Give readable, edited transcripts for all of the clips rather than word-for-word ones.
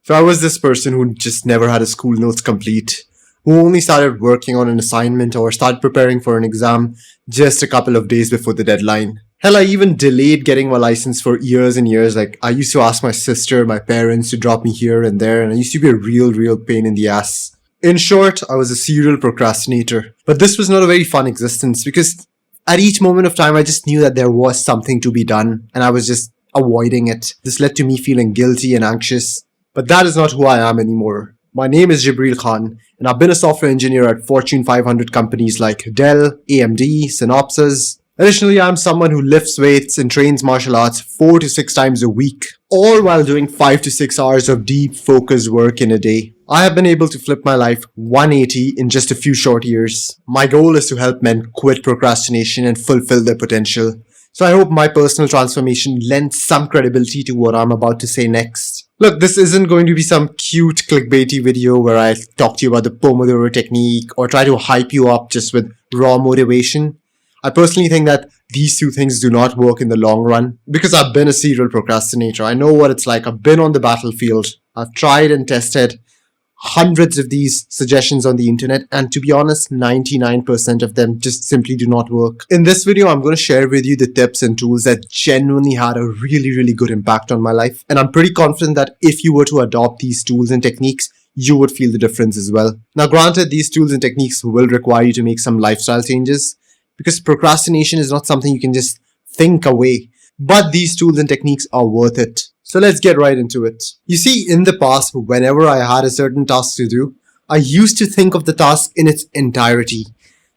So I was this person who just never had his school notes complete, who only started working on an assignment or started preparing for an exam just a couple of days before the deadline. Hell, I even delayed getting my license for years and years. Like, I used to ask my sister, my parents to drop me here and there, and I used to be a real pain in the ass. In short, I was a serial procrastinator. But this was not a very fun existence because at each moment of time, I just knew that there was something to be done, and I was just avoiding it. This led to me feeling guilty and anxious. But that is not who I am anymore. My name is Jibreal Khan, and I've been a software engineer at Fortune 500 companies like Dell, AMD, Synopsys. Additionally, I'm someone who lifts weights and trains martial arts 4 to 6 times a week, all while doing 5 to 6 hours of deep, focused work in a day. I have been able to flip my life 180 in just a few short years. My goal is to help men quit procrastination and fulfill their potential. So I hope my personal transformation lends some credibility to what I'm about to say next. Look, this isn't going to be some cute clickbaity video where I talk to you about the Pomodoro technique or try to hype you up just with raw motivation. I personally think that these two things do not work in the long run because I've been a serial procrastinator. I know what it's like. I've been on the battlefield. I've tried and tested hundreds of these suggestions on the internet, and to be honest, 99% of them just simply do not work. In this video, I'm going to share with you the tips and tools that genuinely had a really good impact on my life, and I'm pretty confident that if you were to adopt these tools and techniques, you would feel the difference as well. Now granted, these tools and techniques will require you to make some lifestyle changes because procrastination is not something you can just think away, but these tools and techniques are worth it. So let's get right into it. You see, in the past, whenever I had a certain task to do, I used to think of the task in its entirety,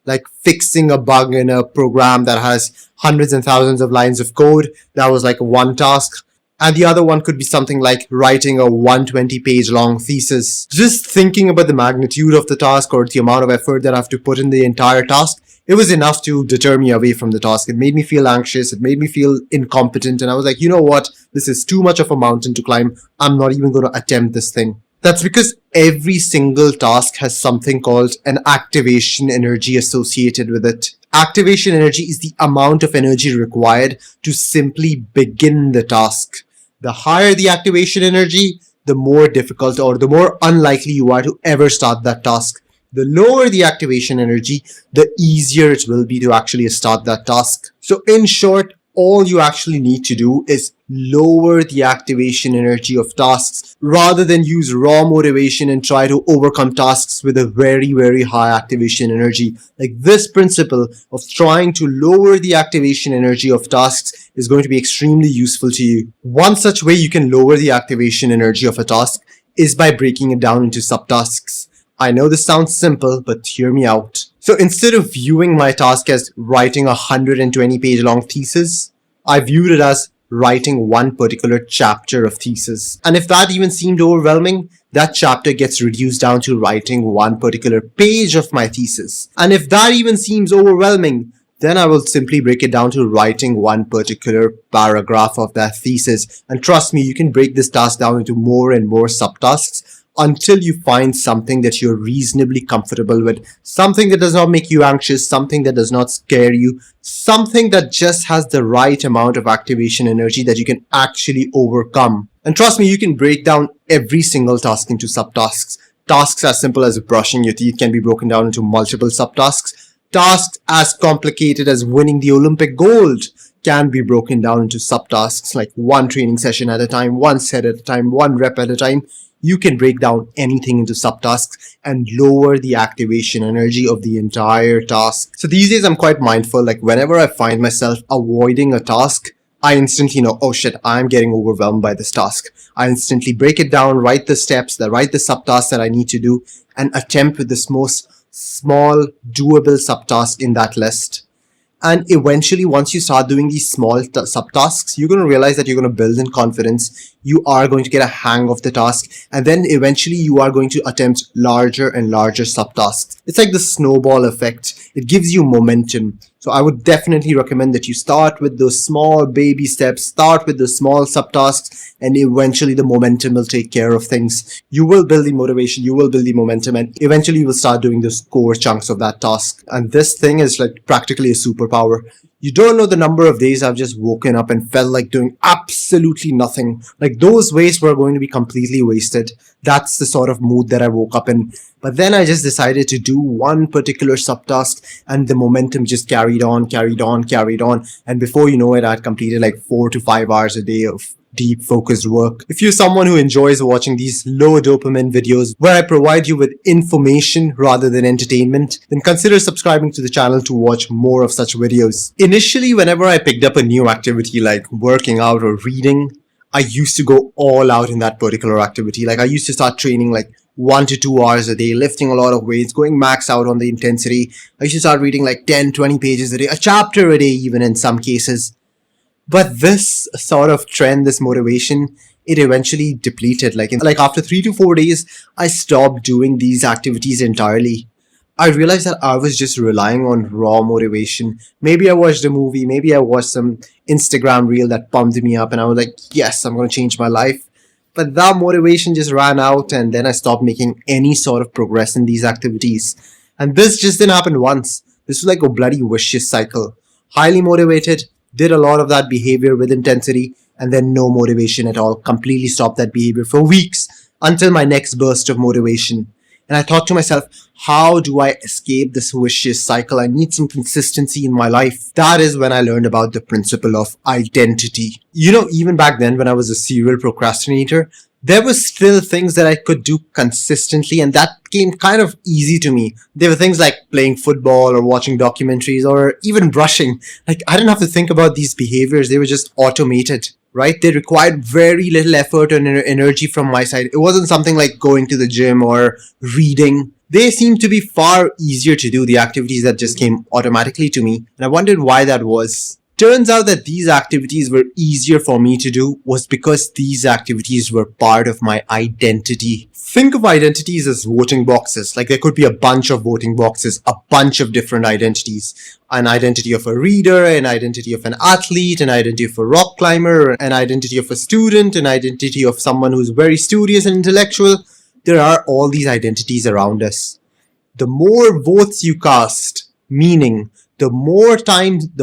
like fixing a bug in a program that has hundreds and thousands of lines of code. That was like one task. And the other one could be something like writing a 120-page long thesis. Just thinking about the magnitude of the task or the amount of effort that I have to put in the entire task, it was enough to deter me away from the task. It made me feel anxious. It made me feel incompetent. And I was like, you know what? This is too much of a mountain to climb. I'm not even going to attempt this thing. That's because every single task has something called an activation energy associated with it. Activation energy is the amount of energy required to simply begin the task. The higher the activation energy, the more difficult or the more unlikely you are to ever start that task. The lower the activation energy, the easier it will be to actually start that task. So in short, all you actually need to do is lower the activation energy of tasks rather than use raw motivation and try to overcome tasks with a very high activation energy. Like, this principle of trying to lower the activation energy of tasks is going to be extremely useful to you. One such way you can lower the activation energy of a task is by breaking it down into subtasks. I know this sounds simple, but hear me out. So instead of viewing my task as writing a 120-page long thesis, I viewed it as writing one particular chapter of thesis. And if that even seemed overwhelming, that chapter gets reduced down to writing one particular page of my thesis. And if that even seems overwhelming, then I will simply break it down to writing one particular paragraph of that thesis. And trust me, you can break this task down into more and more subtasks until you find something that you're reasonably comfortable with, something that does not make you anxious, something that does not scare you, something that just has the right amount of activation energy that you can actually overcome. And trust me, you can break down every single task into subtasks. Tasks as simple as brushing your teeth can be broken down into multiple subtasks. Tasks as complicated as winning the Olympic gold can be broken down into subtasks, like one training session at a time, one set at a time, one rep at a time. You can break down anything into subtasks and lower the activation energy of the entire task. So these days I'm quite mindful, like whenever I find myself avoiding a task, I instantly know, oh shit, I'm getting overwhelmed by this task. I instantly break it down, write the steps, write the subtasks that I need to do, and attempt with this most small, doable subtask in that list. And eventually, once you start doing these small subtasks, you're going to realize that you're going to build in confidence. You are going to get a hang of the task. And then eventually you are going to attempt larger and larger subtasks. It's like the snowball effect. It gives you momentum. So I would definitely recommend that you start with those small baby steps, start with the small subtasks, and eventually the momentum will take care of things. You will build the motivation, you will build the momentum, and eventually you will start doing those core chunks of that task. And this thing is like practically a superpower. You don't know the number of days I've just woken up and felt like doing absolutely nothing. Like those days were going to be completely wasted. That's the sort of mood that I woke up in. But then I just decided to do one particular subtask and the momentum just carried on, carried on, carried on. And before you know it, I'd completed like 4 to 5 hours a day of deep focused work. If you're someone who enjoys watching these low dopamine videos where I provide you with information rather than entertainment, then consider subscribing to the channel to watch more of such videos. Initially, whenever I picked up a new activity like working out or reading, I used to go all out in that particular activity. Like I used to start training like 1 to 2 hours a day, lifting a lot of weights, going max out on the intensity. I used to start reading like 10-20 pages a day, a chapter a day even in some cases. But this sort of trend, this motivation, it eventually depleted. Like after 3 to 4 days, I stopped doing these activities entirely. I realized that I was just relying on raw motivation. Maybe I watched a movie, maybe I watched some Instagram reel that pumped me up and I was like, yes, I'm going to change my life. But that motivation just ran out and then I stopped making any sort of progress in these activities. And this just didn't happen once. This was like a bloody vicious cycle. Highly motivated, did a lot of that behavior with intensity, and then no motivation at all. Completely stopped that behavior for weeks until my next burst of motivation. And I thought to myself, how do I escape this vicious cycle? I need some consistency in my life. That is when I learned about the principle of identity. You know, even back then when I was a serial procrastinator, there were still things that I could do consistently and that came kind of easy to me. There were things like playing football or watching documentaries or even brushing. Like I didn't have to think about these behaviors. They were just automated, right? They required very little effort and energy from my side. It wasn't something like going to the gym or reading. They seemed to be far easier to do, the activities that just came automatically to me. And I wondered why that was. Turns out that these activities were easier for me to do was because these activities were part of my identity. Think of identities as voting boxes. Like there could be a bunch of voting boxes, a bunch of different identities. An identity of a reader, an identity of an athlete, an identity of a rock climber, an identity of a student, an identity of someone who's very studious and intellectual. There are all these identities around us. The more votes you cast, meaning the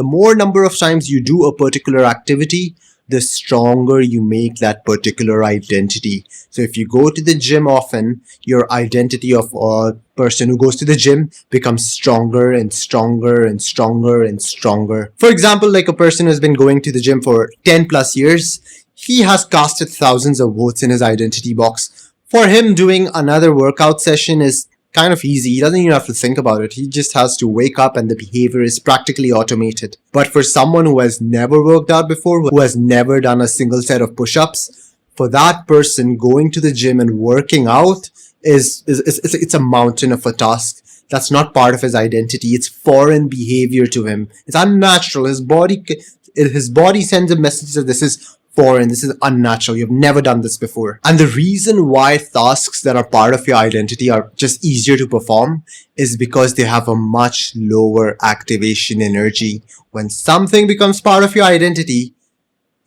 more number of times you do a particular activity, the stronger you make that particular identity. So if you go to the gym often, your identity of a person who goes to the gym becomes stronger and stronger and stronger and stronger. For example, like a person who's been going to the gym for 10 plus years, he has casted thousands of votes in his identity box. For him, doing another workout session is kind of easy. He doesn't even have to think about it. He just has to wake up and the behavior is practically automated. But for someone who has never worked out before, who has never done a single set of push-ups, for that person, going to the gym and working out it's a mountain of a task. That's not part of his identity. It's foreign behavior to him. It's unnatural. His body sends a message that this is foreign, this is unnatural, you've never done this before. And the reason why tasks that are part of your identity are just easier to perform is because they have a much lower activation energy. When something becomes part of your identity,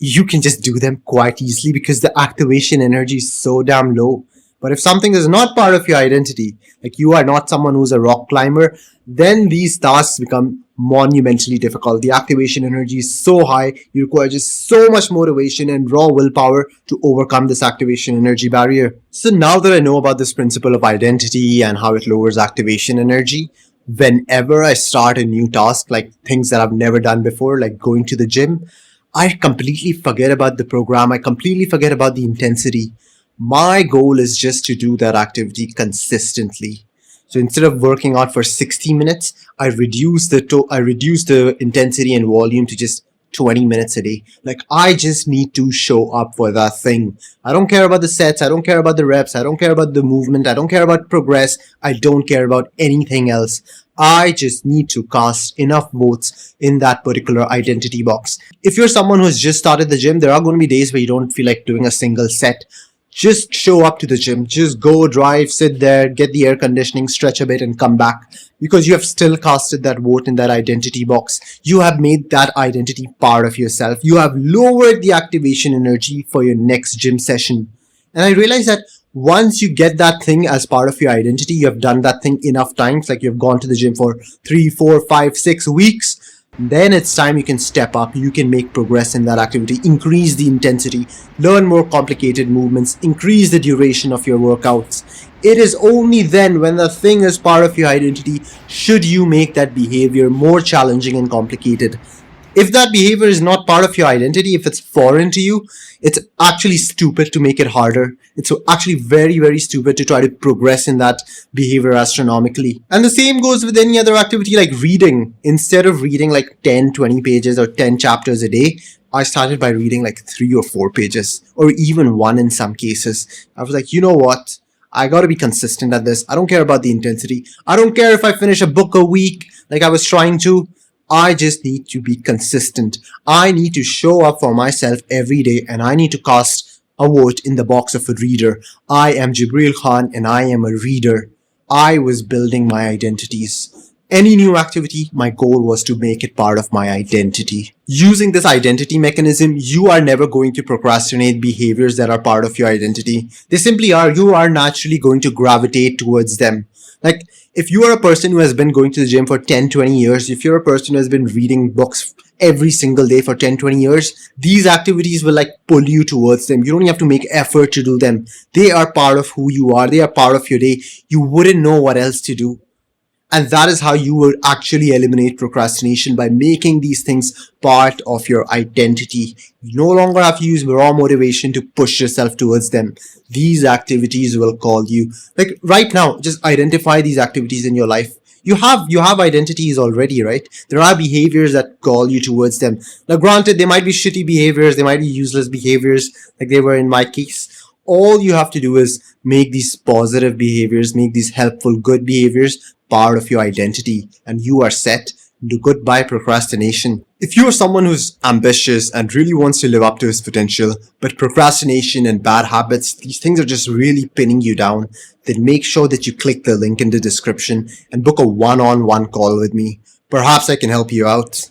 you can just do them quite easily because the activation energy is so damn low. But if something is not part of your identity, like you are not someone who's a rock climber, then these tasks become monumentally difficult. The activation energy is so high, you require just so much motivation and raw willpower to overcome this activation energy barrier. So now that I know about this principle of identity and how it lowers activation energy, whenever I start a new task, like things that I've never done before, like going to the gym, I completely forget about the program. I completely forget about the intensity. My goal is just to do that activity consistently. So instead of working out for 60 minutes, I reduce the intensity and volume to just 20 minutes a day. Like I just need to show up for that thing. I don't care about the sets. I don't care about the reps. I don't care about the movement. I don't care about progress. I don't care about anything else. I just need to cast enough votes in that particular identity box. If you're someone who's just started the gym, there are going to be days where you don't feel like doing a single set. Just show up to the gym. Just go, drive, sit there, get the air conditioning, stretch a bit and come back. Because you have still casted that vote in that identity box. You have made that identity part of yourself. You have lowered the activation energy for your next gym session. And I realized that once you get that thing as part of your identity, you have done that thing enough times, like you've gone to the gym for 3, 4, 5, 6 weeks, then it's time you can step up, you can make progress in that activity, increase the intensity, learn more complicated movements, increase the duration of your workouts. It is only then, when the thing is part of your identity, should you make that behavior more challenging and complicated. If that behavior is not part of your identity, if it's foreign to you, it's actually stupid to make it harder. It's actually very, very stupid to try to progress in that behavior astronomically. And the same goes with any other activity like reading. Instead of reading like 10, 20 pages or 10 chapters a day, I started by reading like 3 or 4 pages, or even one in some cases. I was like, you know what? I gotta be consistent at this. I don't care about the intensity. I don't care if I finish a book a week like I was trying to. I just need to be consistent. I need to show up for myself every day, and I need to cast a vote in the box of a reader. I am Jibreal Khan and I am a reader. I was building my identities. Any new activity, my goal was to make it part of my identity. Using this identity mechanism, you are never going to procrastinate behaviors that are part of your identity. They simply are. You are naturally going to gravitate towards them. Like, if you are a person who has been going to the gym for 10, 20 years, if you're a person who has been reading books every single day for 10, 20 years, these activities will like pull you towards them. You don't have to make effort to do them. They are part of who you are. They are part of your day. You wouldn't know what else to do. And that is how you will actually eliminate procrastination, by making these things part of your identity. You no longer have to use raw motivation to push yourself towards them. These activities will call you. Like right now, just identify these activities in your life. You have identities already, right? There are behaviors that call you towards them. Now granted, they might be shitty behaviors, they might be useless behaviors, like they were in my case. All you have to do is make these positive behaviors, make these helpful, good behaviors part of your identity, and you are set. Goodbye procrastination. If you are someone who's ambitious and really wants to live up to his potential, but procrastination and bad habits, these things are just really pinning you down, then make sure that you click the link in the description and book a one-on-one call with me. Perhaps I can help you out.